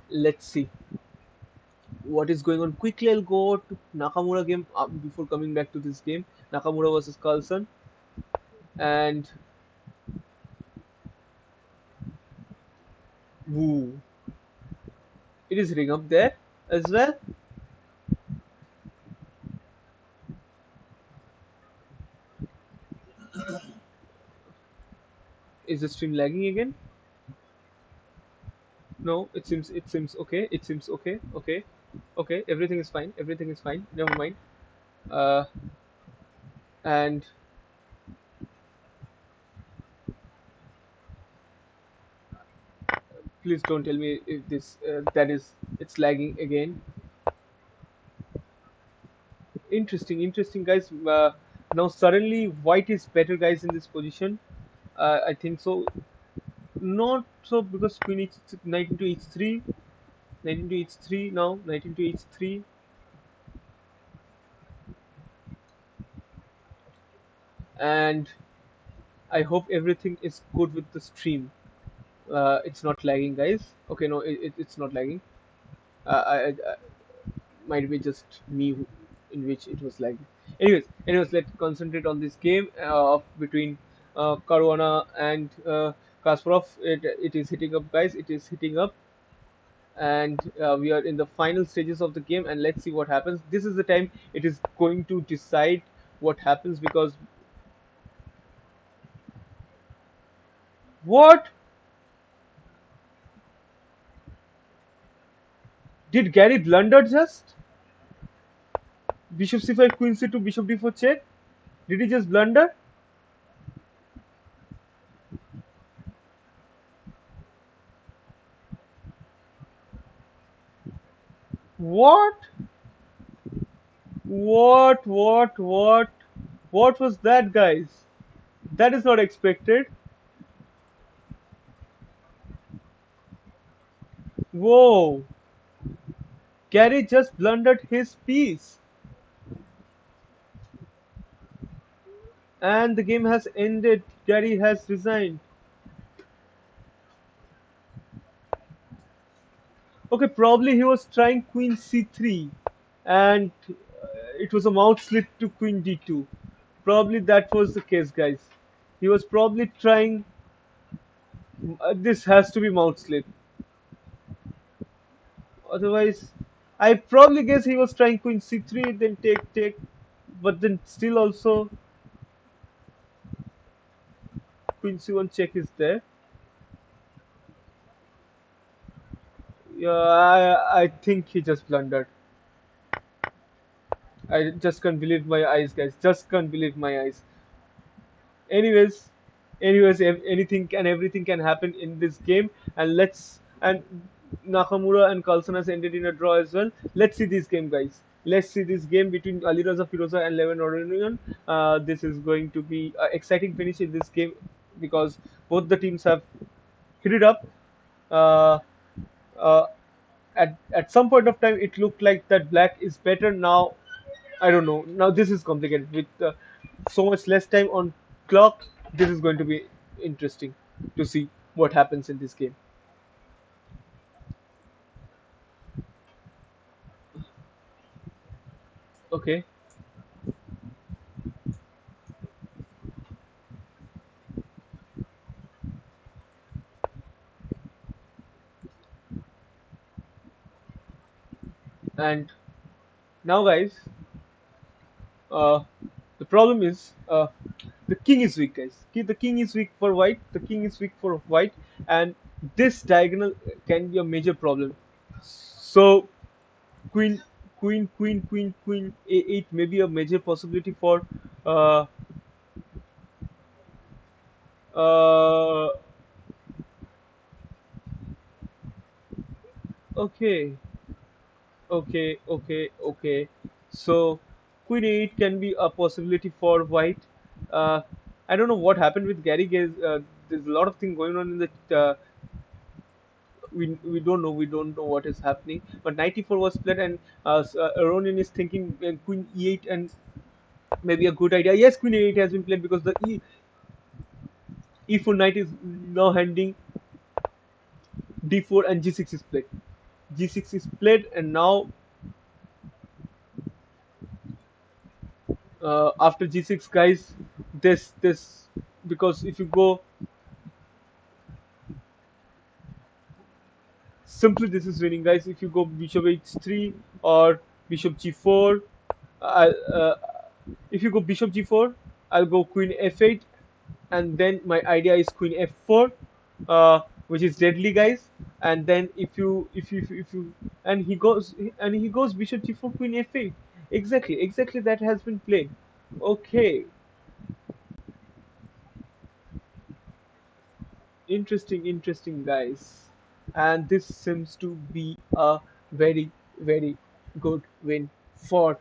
let's see what is going on. Quickly, I'll go to Nakamura game before coming back to this game. Nakamura versus Carlson, and woo, it is ring up there as well. Is the stream lagging again? No, it seems okay. It seems okay. Okay, okay. Everything is fine. Everything is fine. Never mind. Uh, and please don't tell me if this that is it's lagging again. Interesting, interesting, guys. Now suddenly white is better, guys, in this position. I think so. Not so because queen h knight into h3, knight into h3 now, knight into h3, and I hope everything is good with the stream. It's not lagging, guys. Okay, no, it's not lagging. I might be just me in which it was lagging. Anyways, let's concentrate on this game between Caruana and Kasparov. It is hitting up, guys. It is hitting up, and we are in the final stages of the game. And let's see what happens. This is the time it is going to decide what happens because what did Gary blunder just? Bishop c5, Queen c2, Bishop d4 check. Did he just blunder? What? What? What was that, guys? That is not expected. Whoa! Gary just blundered his piece, and the game has ended. Gary has resigned. Okay, probably he was trying Queen c3, and it was a mouth slip to Queen d2. Probably that was the case, guys. He was probably trying. This has to be mouth slip. Otherwise, I probably guess he was trying Queen c3, then take take, but then still also Queen c1 check is there. Yeah, I think he just blundered. I just can't believe my eyes, guys. Just can't believe my eyes. Anyways, anything and everything can happen in this game, and Nakamura and Carlson has ended in a draw as well. Let's see this game, guys. Let's see this game between Aliraza Firoza and Levin Oranian. This is going to be an exciting finish in this game because both the teams have hit it up. Uh, uh, at some point of time, it looked like that black is better. Now I don't know. Now this is complicated with so much less time on clock. This is going to be interesting to see what happens in this game. Okay, and now guys, uh, the problem is the king is weak, guys. The king is weak for white. The king is weak for white, and this diagonal can be a major problem. So queen, queen, a8 may be a major possibility for uh, uh, okay. Okay. So queen eight can be a possibility for white. Uh, I don't know what happened with Gary. There's a lot of things going on in the. We don't know what is happening. But 94 was played, and Ronin is thinking queen e8 and maybe a good idea. Yes, queen e8 has been played because the e4 knight is now handing d4 and g6 is played. G6 is played, and now after g6, guys, this because if you go simply, this is winning, guys. If you go bishop h3 or bishop g4, I if you go bishop g4, I'll go queen f8, and then my idea is queen f4, which is deadly, guys. And then if you and he goes bishop g4 queen f8. Exactly that has been played. Okay, interesting, guys. And this seems to be a very good win for.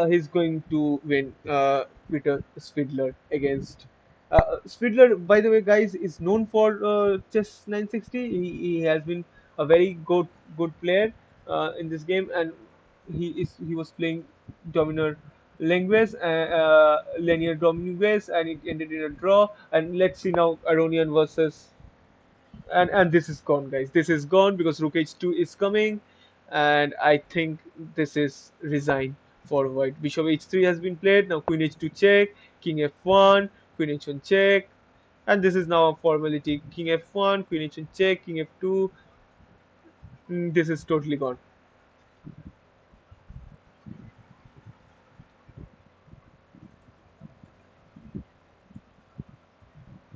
He's going to win Peter Svidler against. Svidler, by the way, guys, is known for chess 960. He has been a very good player in this game, and he was playing Dominor Lingues, Linear Dominguez, and it ended in a draw. And let's see now Aronian versus, and this is gone, guys. This is gone because Rook H2 is coming, and I think this is resign for white. Bishop H3 has been played. Now Queen H2 check, King F1, Queen H1 check, and this is now a formality. King F1, Queen H1 check, King F2. This is totally gone.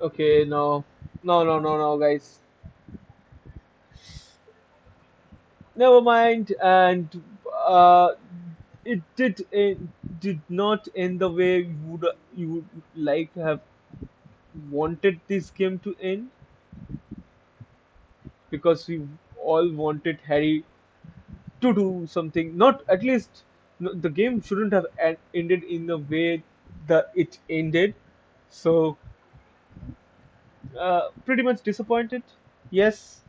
Okay, no, guys. Never mind. And it did not end the way you would like to have wanted this game to end, because we all wanted Harry to do something. Not at least no, the game shouldn't have ended in the way that it ended. So pretty much disappointed. Yes,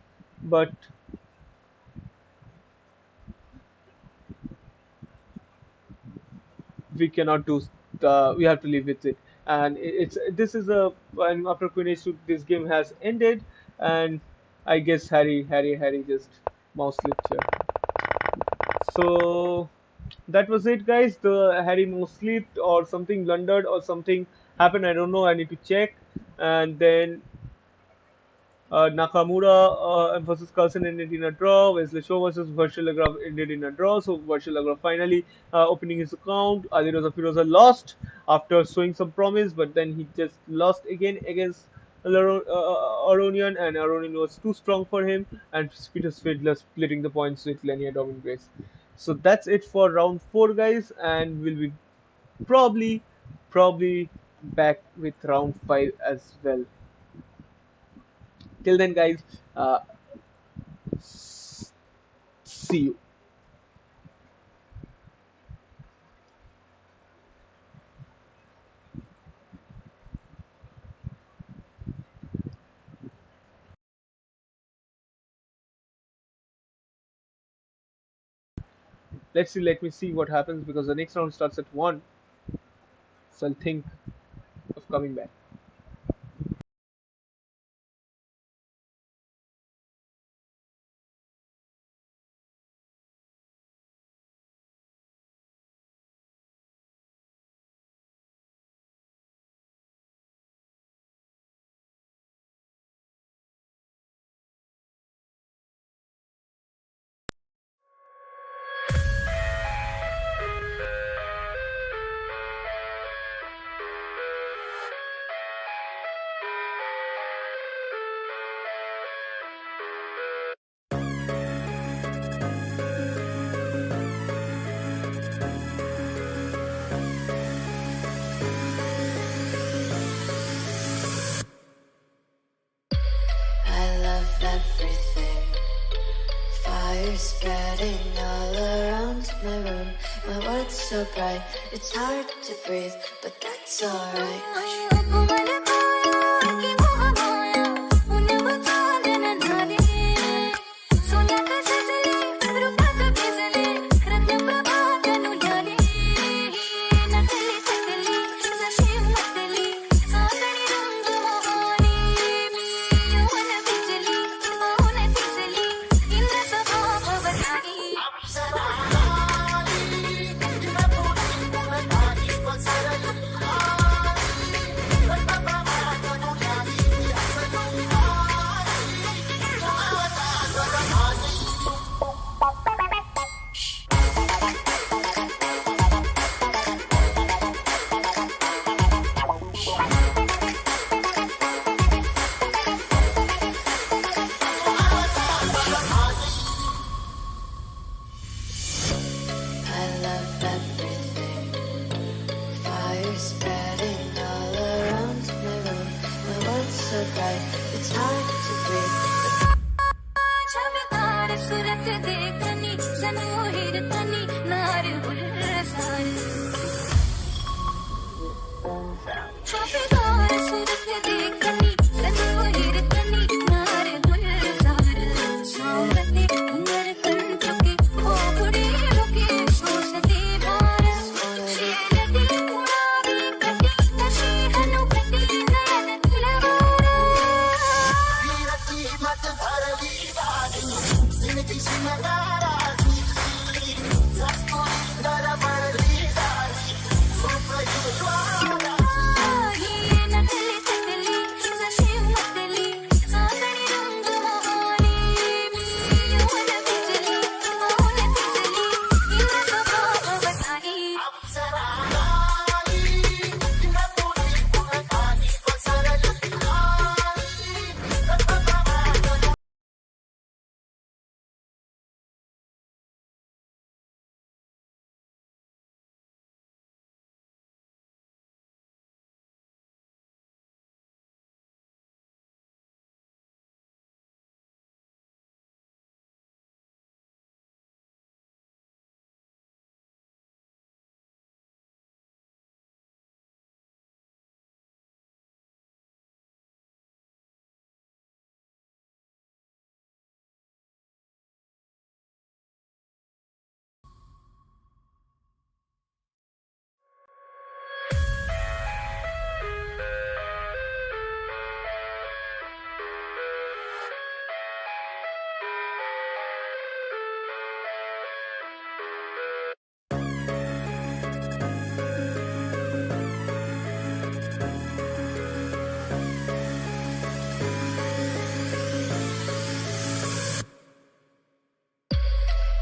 but we cannot do. We have to live with it. And it's this is a and after Queen H2, this game has ended, and I guess Harry just mouse slipped here. So that was it, guys. The Harry mouse slipped or something blundered or something happened. I don't know. I need to check. And then Nakamura versus Carlsen ended in a draw. Wesley Shaw versus Virtual ended in a draw. So Virtual finally opening his account. Aliroza Firoza lost after showing some promise, but then he just lost again against Aronian, and Aronian was too strong for him, and Peter Svidler splitting the points with Lenia Dominguez. So that's it for round 4, guys, and we'll be probably probably back with round 5 as well. Till then, guys, uh, see you. Let me see what happens, because the next round starts at 1, so I'll think of coming back. I love everything. Fire spreading all around my room. My world's so bright, it's hard to breathe, but that's alright. I love everything. Fire spreading all around my room. My world's so bright, it's hard to breathe.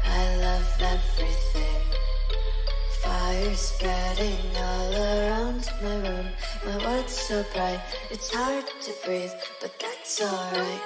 I love everything. Fire spreading all around my room. My world's so bright, it's hard to breathe, but that's alright.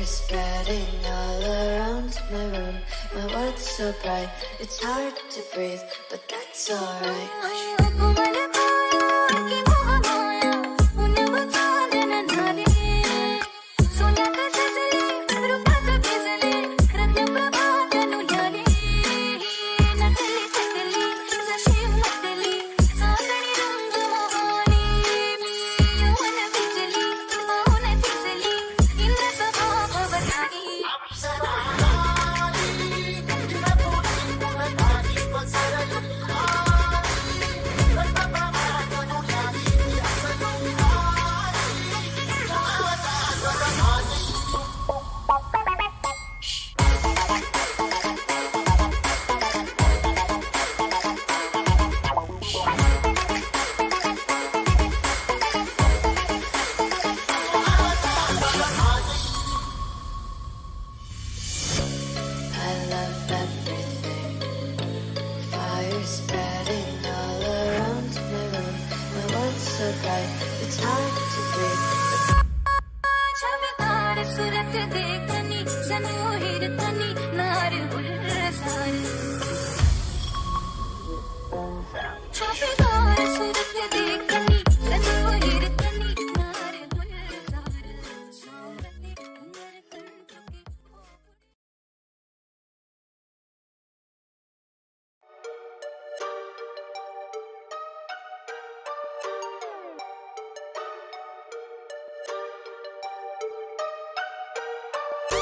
Spreading all around my room. My world's so bright, it's hard to breathe, but that's alright.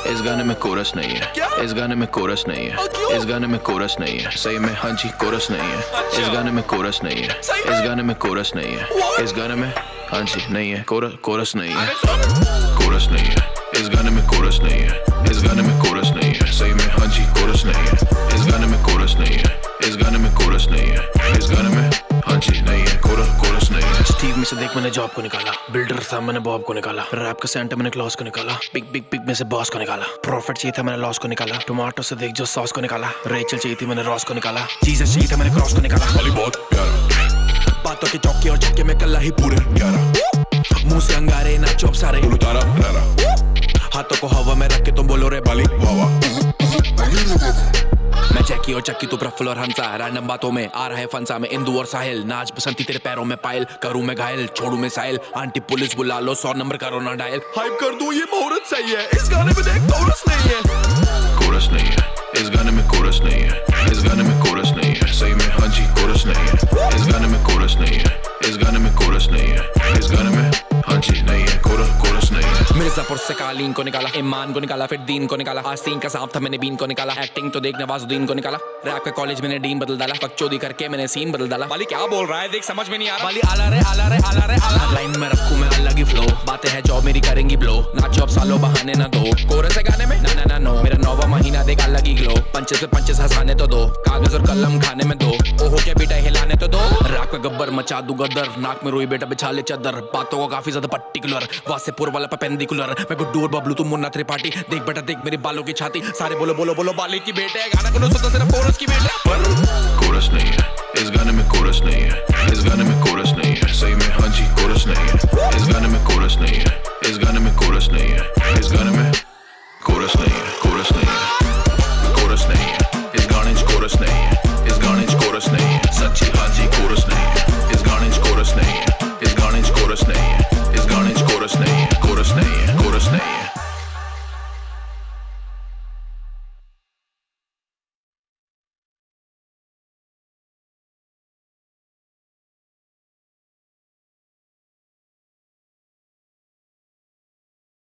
इस गाने में coarse नहीं है, इस गाने में coarse नहीं है, इस गाने में कोरस नहीं है, सही में हाँ जी कोरस नहीं है, इस गाने में कोरस नहीं है, इस गाने में कोरस नहीं है, इस गाने में हाँ जी नहीं है, कोरस नहीं है, कोरस नहीं है, इस गाने में कोरस नहीं है, इस गाने में कोरस नहीं है, सही में हाँ जी कोरस नहीं है, इस गाने में कोरस नहीं है, इस गाने में कोरस नहीं है, इस गाने में हाँ जी नहीं है, कोरस नहीं है। स्टीव में से देख मैंने जॉब को निकाला, बिल्डर था मैंने बॉब को निकाला, रैप का सेंटर मैंने क्लॉस को निकाला, बिग में से बॉस को निकाला, प्रॉफिट चाहिए था मैंने लॉस को निकाला, टोमेटो से देख जो सॉस को निकाला, रेचल चाहिए थी मैंने रॉस को निकाला, जीसस चाहिए था मैंने क्रॉस को निकाला। वाली बहुत प्यारा, बातों के चौके और छक्के में कल्ला ही पूरे 11, मुंह से अंगारे ना चौप सारे उतारा, हाथों को हवा में रख के तुम बोलो रे बाली वावा। मैं जैकी और चक्की तू प्रफुल और हंसा, रैंडम बातों में आ रहा है फंसा में इंदू और साहिल, नाच बसंती तेरे पैरों में पायल, करूं मैं घायल छोड़ू मैं साहिल, आंटी पुलिस बुला लो 100 नंबर करो ना डायल, हाइप कर दूं ये मुहूर्त सही है, इस गाने में देख कोरस नहीं है, कोरस नहीं है, इस गाने में कोरस नहीं है, इस गाने में कोरस नहीं है, सही में हाँ जी कोरस नहीं है, इस गाने में कोरस नहीं है, इस गाने में कोरस नहीं है, इस गाने में हाँ जी नहीं है, कोरस नहीं है। मिर्जापुर से कालीन को निकाला, ईमान को निकाला, फिर दीन को निकाला, आस्तीन का सांप था मैंने बीन को निकाला, एक्टिंग तो देख नवाजुद्दीन को निकाला, रैप के कॉलेज मैंने डीन बदल डाला, बकचोदी करके मैंने सीन बदल डाला। वाली क्या बोल रहा है देख समझ में नहीं आ रहा, वाली आला रे लाइन में रखूं मैं अलग ही फ्लो, बातें हैं जॉब मेरी करेंगी ब्लो, नाचो अब सालों बहाने ना दो, कोरस है गाने में ना नो, मेरा 9वां महीना देख अलग ही ग्लो, पंचेस पे पंचेस हंसाने तो दो, कागज और कलम खाने में दो, ओहो के बेटा हिलाने तो दो, राक पे गब्बर मचा दूं गदर, नाक में रोई बेटा बिछा ले चदर, बातों को काफी ज्यादा पर्टिकुलर, वासेपुर वाला परपेंडिकुलर, मैं गुड्डू और बबलू तुम मुन्ना त्रिपाठी, देख बेटा देख मेरी बालों की छाती, सारे बोलो बाली की बेटे है, गाना सुनो सुनता सिर्फ कोरस की बेटे, पर कोरस नहीं है, इस गाने में कोरस नहीं है, इस गाने में कोरस नहीं है, सही में हाँ जी कोरस नहीं है, इस गाने में कोरस नहीं है,